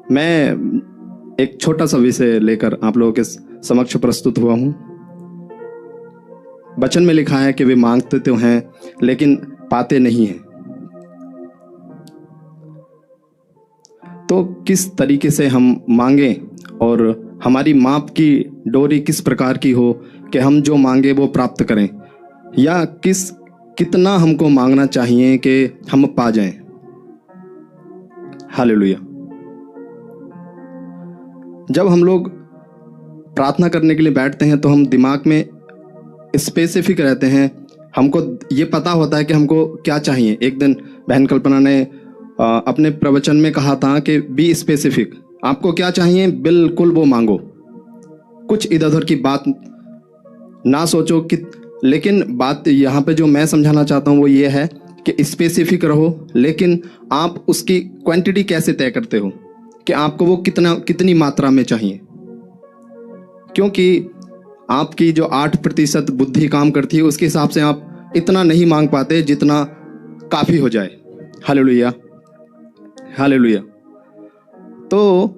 मैं एक छोटा सा विषय लेकर आप लोगों के समक्ष प्रस्तुत हुआ हूँ। वचन में लिखा है कि वे मांगते तो हैं लेकिन पाते नहीं हैं। तो किस तरीके से हम मांगें और हमारी माप की डोरी किस प्रकार की हो कि हम जो मांगे वो प्राप्त करें, या कितना हमको मांगना चाहिए कि हम पा जाएं। हालेलुया। जब हम लोग प्रार्थना करने के लिए बैठते हैं तो हम दिमाग में स्पेसिफिक रहते हैं, हमको ये पता होता है कि हमको क्या चाहिए। एक दिन बहन कल्पना ने अपने प्रवचन में कहा था कि बी स्पेसिफिक, आपको क्या चाहिए बिल्कुल वो मांगो, कुछ इधर उधर की बात ना सोचो कि। लेकिन बात यहाँ पे जो मैं समझाना चाहता हूँ वो ये है कि स्पेसिफिक रहो, लेकिन आप उसकी क्वांटिटी कैसे तय करते हो कि आपको वो कितनी मात्रा में चाहिए। क्योंकि आपकी जो 8% बुद्धि काम करती है उसके हिसाब से आप इतना नहीं मांग पाते जितना काफ़ी हो जाए। Hallelujah, hallelujah. तो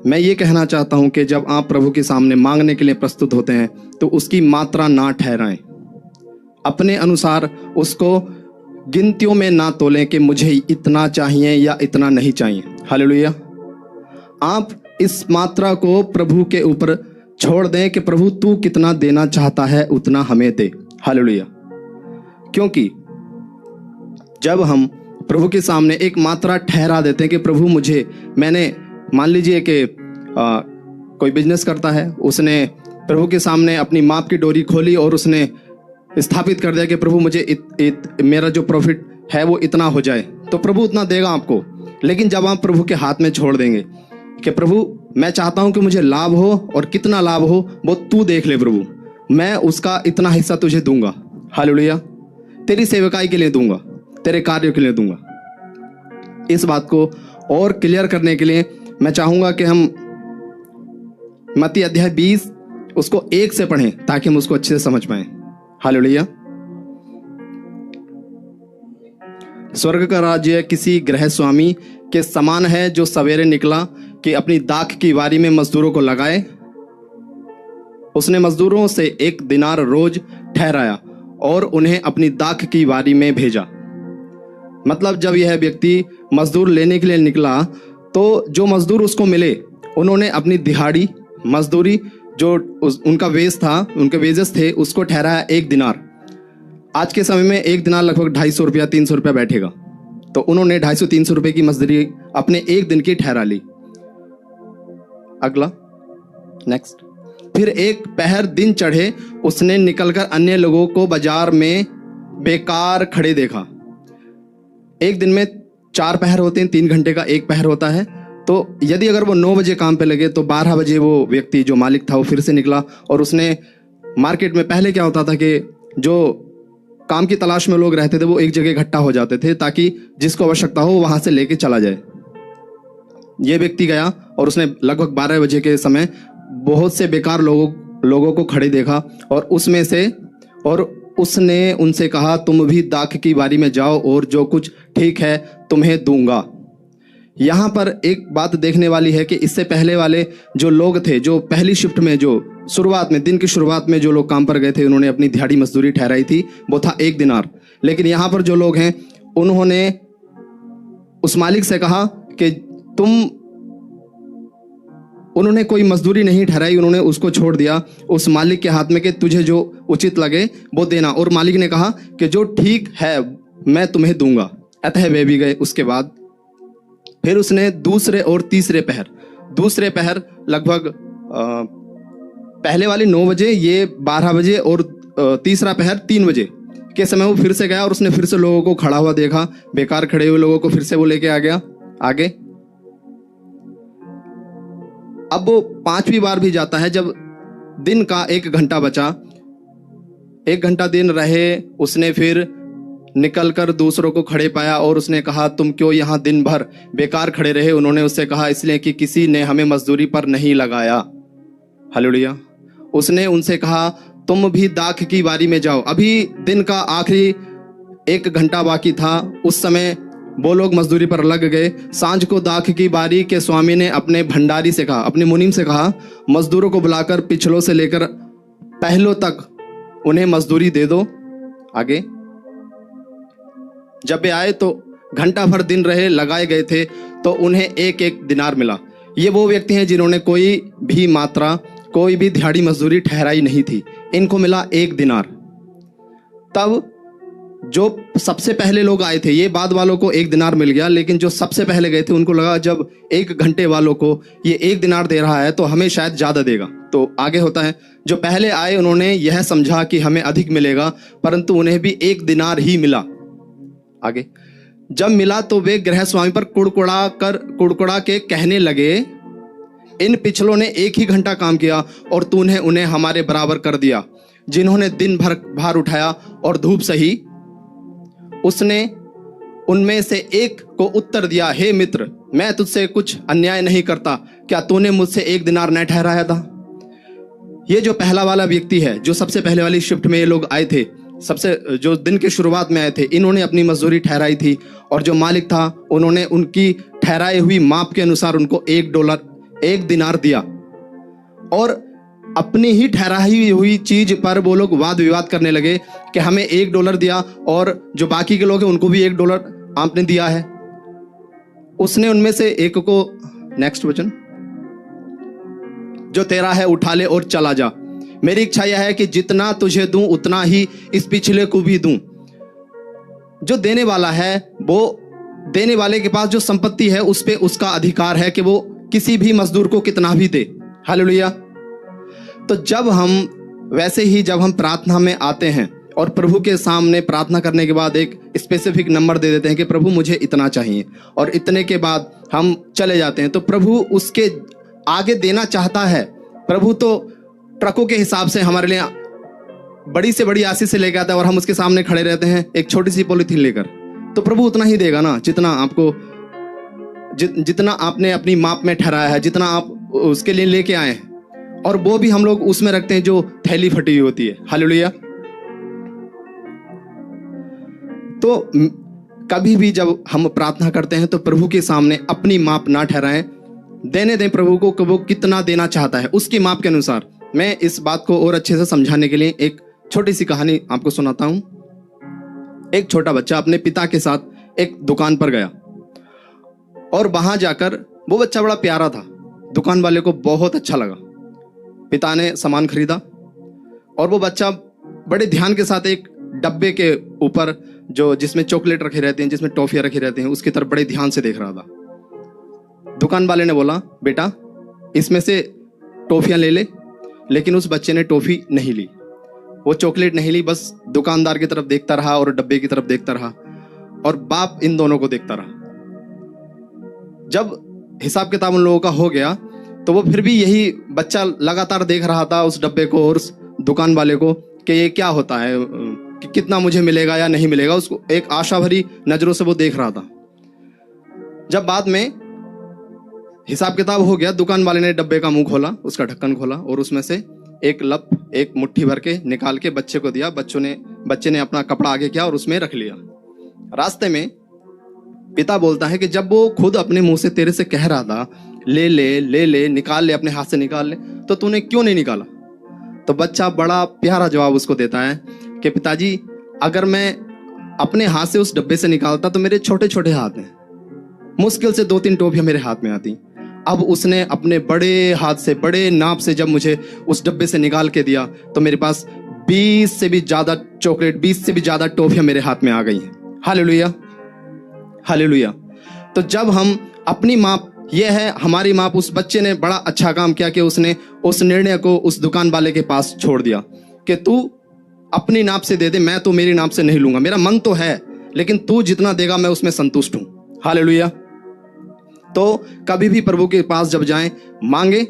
मैं ये कहना चाहता हूं कि जब आप प्रभु के सामने मांगने के लिए प्रस्तुत होते हैं तो उसकी मात्रा ना ठहराएं, अपने अनुसार उसको गिनतियों में ना तोलें कि मुझे इतना चाहिए या इतना नहीं चाहिए। हालेलुया। आप इस मात्रा को प्रभु के ऊपर छोड़ दें कि प्रभु तू कितना देना चाहता है उतना हमें दे। हालेलुया। क्योंकि जब हम प्रभु के सामने एक मात्रा ठहरा देते हैं कि प्रभु मैंने मान लीजिए कि कोई बिजनेस करता है, उसने प्रभु के सामने अपनी माप की डोरी खोली और उसने स्थापित कर दिया कि प्रभु मुझे मेरा जो प्रॉफिट है वो इतना हो जाए, तो प्रभु उतना देगा आपको। लेकिन जब आप प्रभु के हाथ में छोड़ देंगे कि प्रभु मैं चाहता हूं कि मुझे लाभ हो और कितना लाभ हो वो तू देख ले प्रभु, मैं उसका इतना हिस्सा तुझे दूंगा। हालेलुया। तेरी सेवकाई के लिए दूंगा, तेरे कार्यों के लिए दूंगा। इस बात को और क्लियर करने के लिए मैं चाहूंगा कि हम मत्ती अध्याय 20 उसको 1 से पढ़ें ताकि हम उसको अच्छे से समझ पाएं। हालेलुया। स्वर्ग का राज्य किसी गृह स्वामी के समान है जो सवेरे निकला कि अपनी दाख की वारी में मजदूरों को लगाए। उसने मजदूरों से 1 दिनार रोज ठहराया और उन्हें अपनी दाख की वारी में भेजा। मतलब जब यह व्यक्ति मजदूर लेने के लिए निकला तो जो मजदूर उसको मिले उन्होंने अपनी दिहाड़ी मजदूरी जो उनका वेज था, उनके वेजेस थे, उसको ठहराया 1 दिनार। आज के समय में 1 दिनार लगभग 250 रुपया 300 रुपया बैठेगा, तो उन्होंने 250-300 रुपये की मजदूरी अपने 1 दिन की ठहरा ली। अगला नेक्स्ट। फिर 1 पहर दिन चढ़े उसने निकलकर अन्य लोगों को बाजार में बेकार खड़े देखा। एक दिन में 4 पहर होते हैं, 3 घंटे का 1 पहर होता है। तो यदि अगर वो 9 बजे काम पे लगे तो 12 बजे वो व्यक्ति जो मालिक था वो फिर से निकला और उसने मार्केट में पहले क्या होता था कि जो काम की तलाश में लोग रहते थे वो एक जगह इकट्ठा हो जाते थे ताकि जिसको आवश्यकता हो वहां से लेके चला जाए। ये व्यक्ति गया और उसने लगभग 12 बजे के समय बहुत से बेकार लोगों को खड़े देखा और उसने उनसे कहा तुम भी दाख की बारी में जाओ और जो कुछ ठीक है तुम्हें दूंगा। यहाँ पर एक बात देखने वाली है कि इससे पहले वाले जो लोग थे, जो पहली शिफ्ट में, जो शुरुआत में, दिन की शुरुआत में जो लोग काम पर गए थे, उन्होंने अपनी दिहाड़ी मजदूरी ठहराई थी, वो था 1 दिनार। लेकिन यहाँ पर जो लोग हैं उन्होंने उस मालिक से कहा कि उन्होंने कोई मजदूरी नहीं ठहराई, उन्होंने उसको छोड़ दिया उस मालिक के हाथ में कि तुझे जो उचित लगे वो देना। और मालिक ने कहा कि जो ठीक है मैं तुम्हें दूंगा। अतः वे भी गए। उसके बाद फिर उसने दूसरे और तीसरे पहर लगभग पहले वाले 9 बजे, ये 12 बजे और तीसरा पहर 3 बजे के समय वो फिर से गया और उसने फिर से लोगों को खड़ा हुआ देखा, बेकार खड़े हुए लोगों को फिर से वो लेके आ गया आगे। अब वो 5वीं बार भी जाता है जब दिन का 1 घंटा बचा, 1 घंटा दिन रहे, उसने फिर निकलकर दूसरों को खड़े पाया और उसने कहा तुम क्यों यहाँ दिन भर बेकार खड़े रहे। उन्होंने उससे कहा इसलिए कि किसी ने हमें मजदूरी पर नहीं लगाया। हालेलुया। उसने उनसे कहा तुम भी दाख की बारी में जाओ। अभी दिन का आखिरी 1 घंटा बाकी था। उस समय वो लोग मजदूरी पर लग गए। सांझ को दाख की बारी के स्वामी ने अपने भंडारी से कहा, अपने मुनीम से कहा, मजदूरों को बुलाकर पिछलों से लेकर पहलों तक उन्हें मजदूरी दे दो। आगे, जब वे आए तो घंटा भर दिन रहे लगाए गए थे तो उन्हें एक एक दिनार मिला। ये वो व्यक्ति हैं जिन्होंने कोई भी मात्रा, कोई भी दिहाड़ी मजदूरी ठहराई नहीं थी। इनको मिला 1 दिनार। तब जो सबसे पहले लोग आए थे, ये बाद वालों को 1 दिनार मिल गया, लेकिन जो सबसे पहले गए थे उनको लगा जब 1 घंटे वालों को ये 1 दिनार दे रहा है तो हमें शायद ज़्यादा देगा। तो आगे होता है, जो पहले आए उन्होंने यह समझा कि हमें अधिक मिलेगा, परंतु उन्हें भी 1 दिनार ही मिला। आगे, जब मिला तो वे गृह स्वामी पर कुड़कुड़ा के कहने लगे, इन पिछलों ने 1 ही घंटा काम किया और तूने उन्हें हमारे बराबर कर दिया, जिन्होंने दिन भर भार उठाया और धूप सही। उसने उनमें से एक को उत्तर दिया, हे मित्र, मैं तुझसे कुछ अन्याय नहीं करता, क्या तूने मुझसे 1 दिनार न ठहराया था? ये जो पहला वाला व्यक्ति है, जो सबसे पहले वाली शिफ्ट में ये लोग आए थे, सबसे जो दिन के शुरुआत में आए थे, इन्होंने अपनी मजदूरी ठहराई थी और जो मालिक था उन्होंने उनकी ठहराई हुई माप के अनुसार उनको $1 दिनार दिया। और अपनी ही ठहराई हुई चीज पर वो लोग वाद विवाद करने लगे कि हमें $1 दिया और जो बाकी के लोग हैं उनको भी $1 आपने दिया है। उसने उनमें से एक को, नेक्स्ट वचन, जो तेरा है उठा ले और चला जा। मेरी इच्छा यह है कि जितना तुझे दूं उतना ही इस पिछले को भी दूं। जो देने वाला है, वो देने वाले के पास जो संपत्ति है उस पे उसका अधिकार है कि वो किसी भी मजदूर को कितना भी दे। हालेलुया। तो जब हम प्रार्थना में आते हैं और प्रभु के सामने प्रार्थना करने के बाद एक स्पेसिफिक नंबर दे देते हैं कि प्रभु मुझे इतना चाहिए, और इतने के बाद हम चले जाते हैं, तो प्रभु उसके आगे देना चाहता है। प्रभु तो ट्रकों के हिसाब से हमारे लिए बड़ी से बड़ी आशीष से लेकर आता है और हम उसके सामने खड़े रहते हैं एक छोटी सी पॉलीथीन लेकर। तो प्रभु उतना ही देगा ना जितना आपने अपनी माप में ठहराया है, जितना आप उसके लिए लेके आए हैं, और वो भी हम लोग उसमें रखते हैं जो थैली फटी हुई होती है। हालेलुया। तो कभी भी जब हम प्रार्थना करते हैं तो प्रभु के सामने अपनी माप ना ठहराएं, देने दें प्रभु को कि वो कितना देना चाहता है उसकी माप के अनुसार। मैं इस बात को और अच्छे से समझाने के लिए एक छोटी सी कहानी आपको सुनाता हूं। एक छोटा बच्चा अपने पिता के साथ एक दुकान पर गया और वहां जाकर, वो बच्चा बड़ा प्यारा था, दुकान वाले को बहुत अच्छा लगा। पिता ने सामान खरीदा और वो बच्चा बड़े ध्यान के साथ एक डब्बे के ऊपर जिसमें चॉकलेट रखे रहते हैं, जिसमें टॉफियां रखी रहती हैं, उसकी तरफ बड़े ध्यान से देख रहा था। दुकान वाले ने बोला, बेटा इसमें से टॉफियां ले ले, लेकिन उस बच्चे ने टॉफी नहीं ली, वो चॉकलेट नहीं ली, बस दुकानदार की तरफ देखता रहा और डब्बे की तरफ देखता रहा, और बाप इन दोनों को देखता रहा। जब हिसाब किताब उन लोगों का हो गया तो वो फिर भी यही बच्चा लगातार देख रहा था उस डब्बे को और उस दुकान वाले को कि ये क्या होता है, कि कितना मुझे मिलेगा या नहीं मिलेगा। उसको एक आशा भरी नजरों से वो देख रहा था। जब बाद में हिसाब किताब हो गया, दुकान वाले ने डब्बे का मुंह खोला, उसका ढक्कन खोला और उसमें से एक मुट्ठी भर के निकाल के बच्चे को दिया। बच्चे ने अपना कपड़ा आगे किया और उसमें रख लिया। रास्ते में पिता बोलता है कि जब वो खुद अपने मुंह से तेरे से कह रहा था ले ले निकाल ले, अपने हाथ से निकाल ले, तो तूने क्यों नहीं निकाला? तो बच्चा बड़ा प्यारा जवाब उसको देता है कि पिताजी, अगर मैं अपने हाथ से उस डब्बे से निकालता तो मेरे छोटे छोटे हाथ हैं, मुश्किल से 2-3 टॉफियां मेरे हाथ में आती। अब उसने अपने बड़े हाथ से, बड़े नाप से जब मुझे उस डब्बे से निकाल के दिया तो मेरे पास 20 से भी ज्यादा चॉकलेट, 20 से भी ज्यादा टॉफियां मेरे हाथ में आ गई हैं। Hallelujah, hallelujah. तो जब हम अपनी माप, यह है हमारी माप, उस बच्चे ने बड़ा अच्छा काम किया कि उसने उस निर्णय को उस दुकान वाले के पास छोड़ दिया कि तू अपनी नाप से दे दे, मैं तो मेरी नाप से नहीं लूंगा, मेरा मन तो है लेकिन तू जितना देगा मैं उसमें संतुष्ट हूं। हालेलुया। तो कभी भी प्रभु के पास जब जाएं, मांगे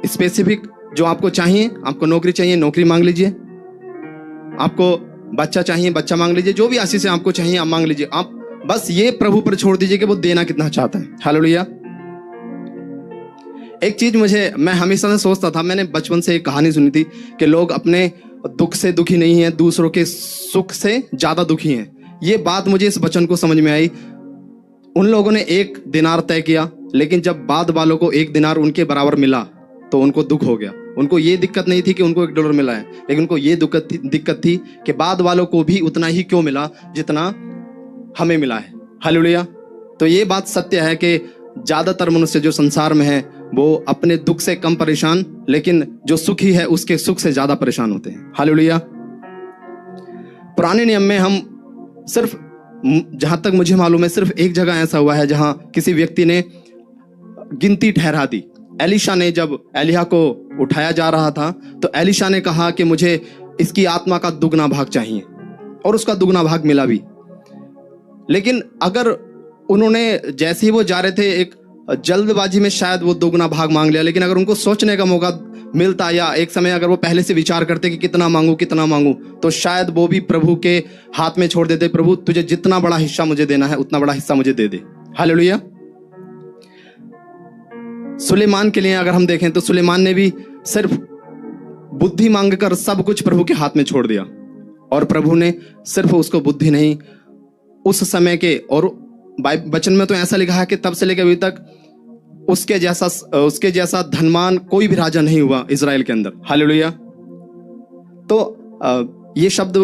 स्पेसिफिक जो आपको चाहिए। आपको नौकरी चाहिए, नौकरी मांग लीजिए। आपको बच्चा चाहिए, बच्चा मांग लीजिए। जो भी आशीष आपको चाहिए आप मांग लीजिए। आप बस ये प्रभु पर छोड़ दीजिए कि वो देना कितना चाहता है। हालेलुया। एक चीज मैं हमेशा से सोचता था, मैंने बचपन से एक कहानी सुनी थी कि लोग अपने दुख से दुखी नहीं हैं, दूसरों के सुख से ज्यादा दुखी हैं। ये बात मुझे इस वचन को समझ में आई। उन लोगों ने 1 दिनार तय किया, लेकिन जब बाद वालों को 1 दिनार उनके बराबर मिला तो उनको दुख हो गया। उनको ये दिक्कत नहीं थी कि उनको $1 मिला है, लेकिन उनको ये दिक्कत थी कि बाद वालों को भी उतना ही क्यों मिला जितना हमें मिला है। हालेलुया। तो ये बात सत्य है कि ज्यादातर मनुष्य जो संसार में है वो अपने दुख से कम परेशान, लेकिन जो सुखी है उसके सुख से ज्यादा परेशान होते हैं। हालेलुया। पुराने नियम में हम सिर्फ, जहां तक मुझे मालूम है, सिर्फ एक जगह ऐसा हुआ है जहां किसी व्यक्ति ने गिनती ठहरा दी। एलीशा ने, जब एलिय्याह को उठाया जा रहा था तो एलीशा ने कहा कि मुझे इसकी आत्मा का दुगना भाग चाहिए, और उसका दुगना भाग मिला भी। लेकिन अगर उन्होंने, जैसे ही वो जा रहे थे, एक जल्दबाजी में शायद वो दुगना भाग मांग लिया, लेकिन अगर उनको सोचने का मौका मिलता या एक समय अगर वो पहले से विचार करते कि कितना मांगू, तो शायद वो भी प्रभु के हाथ में छोड़ देते। प्रभु, तुझे जितना बड़ा हिस्सा मुझे देना है उतना बड़ा हिस्सा मुझे दे दे। हालेलुया। सुलेमान के लिए अगर हम देखें तो सुलेमान ने भी सिर्फ बुद्धि मांगकर सब कुछ प्रभु के हाथ में छोड़ दिया, और प्रभु ने सिर्फ उसको बुद्धि नहीं, उस समय के, और वचन में तो ऐसा लिखा है कि तब से लेकर अभी तक उसके जैसा धनवान कोई भी राजा नहीं हुआ इज़राइल के अंदर। हालेलुया। तो ये शब्द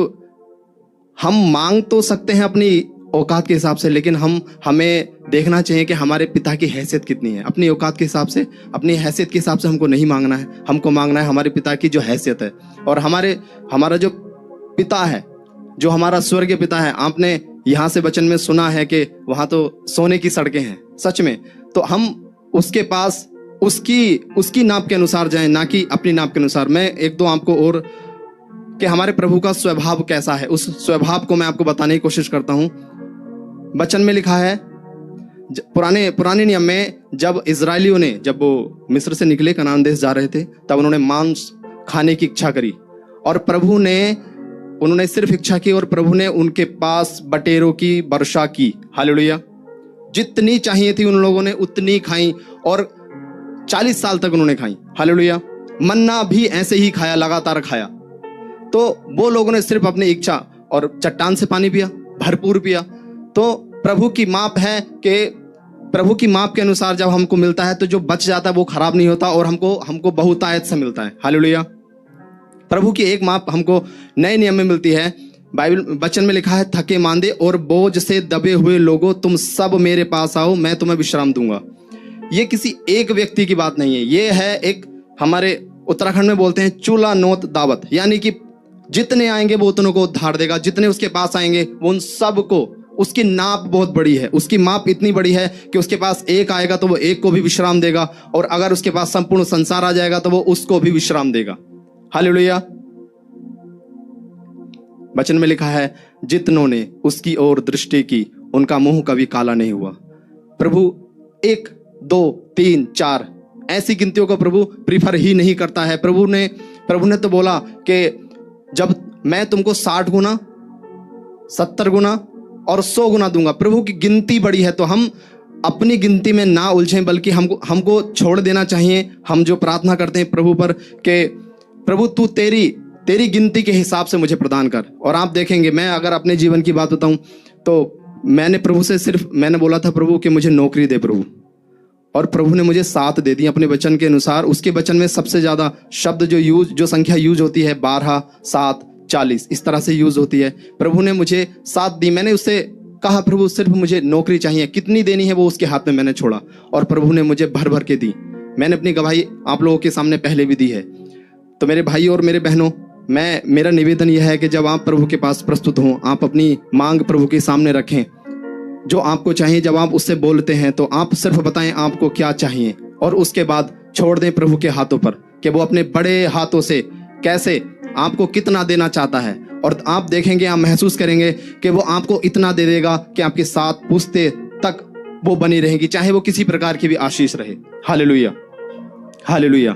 हम मांग तो सकते हैं अपनी औकात के हिसाब से, लेकिन हमें देखना चाहिए कि हमारे पिता की हैसियत कितनी है। अपनी औकात के हिसाब से, अपनी हैसियत के हिसाब से हमको नहीं मांगना है। हमको मांगना है हमारे पिता की जो हैसियत है, और हमारा जो पिता है, जो हमारा स्वर्गीय पिता है। आपने यहाँ से वचन में सुना है कि वहां तो सोने की सड़कें हैं, सच में। तो हम उसके पास उसकी नाप के अनुसार जाएं, ना कि अपनी नाप के अनुसार। मैं 1-2 आपको और कि हमारे प्रभु का स्वभाव कैसा है, उस स्वभाव को मैं आपको बताने की कोशिश करता हूं। वचन में लिखा है, पुराने नियम में जब इजरायलियों ने, जब वो मिस्र से निकले, कनान देश जा रहे थे, तब उन्होंने मांस खाने की इच्छा करी, और उन्होंने सिर्फ इच्छा की, और प्रभु ने उनके पास बटेरों की वर्षा की। हालेलुया। जितनी चाहिए थी उन लोगों ने उतनी खाई, और 40 साल तक उन्होंने खाई। हालेलुया। मन्ना भी ऐसे ही खाया, लगातार खाया। तो वो लोगों ने सिर्फ अपनी इच्छा, और चट्टान से पानी पिया, भरपूर पिया। तो प्रभु की माप है कि प्रभु की माप के अनुसार जब हमको मिलता है तो जो बच जाता है वो खराब नहीं होता, और हमको बहुतायत से मिलता है। हालेलुया। प्रभु की एक माप हमको नए नियम में मिलती है। बाइबल वचन में लिखा है, थके मांदे और बोझ से दबे हुए लोगों, तुम सब मेरे पास आओ, मैं तुम्हें विश्राम दूंगा। ये किसी एक व्यक्ति की बात नहीं है, ये है एक, हमारे उत्तराखंड में बोलते हैं चूल्हा नोत दावत, यानी कि जितने आएंगे वो उतनों को उद्धार देगा। जितने उसके पास आएंगे वो उन सब को, उसकी नाप बहुत बड़ी है, उसकी माप इतनी बड़ी है कि उसके पास एक आएगा तो वो एक को भी विश्राम देगा, और अगर उसके पास संपूर्ण संसार आ जाएगा तो वो उसको भी विश्राम देगा। हालेलुया। वचन में लिखा है, जितनों ने उसकी ओर दृष्टि की उनका मुंह कभी काला नहीं हुआ। प्रभु 1, 2, 3, 4 ऐसी गिनतियों को प्रभु प्रीफर ही नहीं करता है। प्रभु ने तो बोला कि जब मैं तुमको 60 गुना, 70 गुना और 100 गुना दूंगा। प्रभु की गिनती बड़ी है, तो हम अपनी गिनती में ना उलझें, बल्कि हमको छोड़ देना चाहिए। हम जो प्रार्थना करते हैं प्रभु पर कि प्रभु तू तेरी गिनती के हिसाब से मुझे प्रदान कर। और आप देखेंगे, मैं अगर अपने जीवन की बात बताऊं तो मैंने प्रभु से सिर्फ मैंने बोला था प्रभु कि मुझे नौकरी दे प्रभु, और प्रभु ने मुझे 7 दे दी अपने वचन के अनुसार। उसके वचन में सबसे ज्यादा शब्द जो संख्या यूज होती है 12, 7, 40 इस तरह से यूज होती है। प्रभु ने मुझे 7 दी। मैंने उससे कहा प्रभु सिर्फ मुझे नौकरी चाहिए, कितनी देनी है वो उसके हाथ में मैंने छोड़ा, और प्रभु ने मुझे भर भर के दी। मैंने अपनी गवाही आप लोगों के सामने पहले भी दी है। तो मेरे भाई और मेरे बहनों, मेरा निवेदन यह है कि जब आप प्रभु के पास प्रस्तुत हों, आप अपनी मांग प्रभु के सामने रखें। जो आपको चाहिए, जब आप उससे बोलते हैं तो आप सिर्फ बताएं आपको क्या चाहिए, और उसके बाद छोड़ दें प्रभु के हाथों पर कि वो अपने बड़े हाथों से कैसे आपको कितना देना चाहता है। और आप देखेंगे, आप महसूस करेंगे कि वो आपको इतना दे देगा कि आपके साथ पुश्ते तक वो बनी रहेगी, चाहे वो किसी प्रकार की भी आशीष रहे। Hallelujah, hallelujah.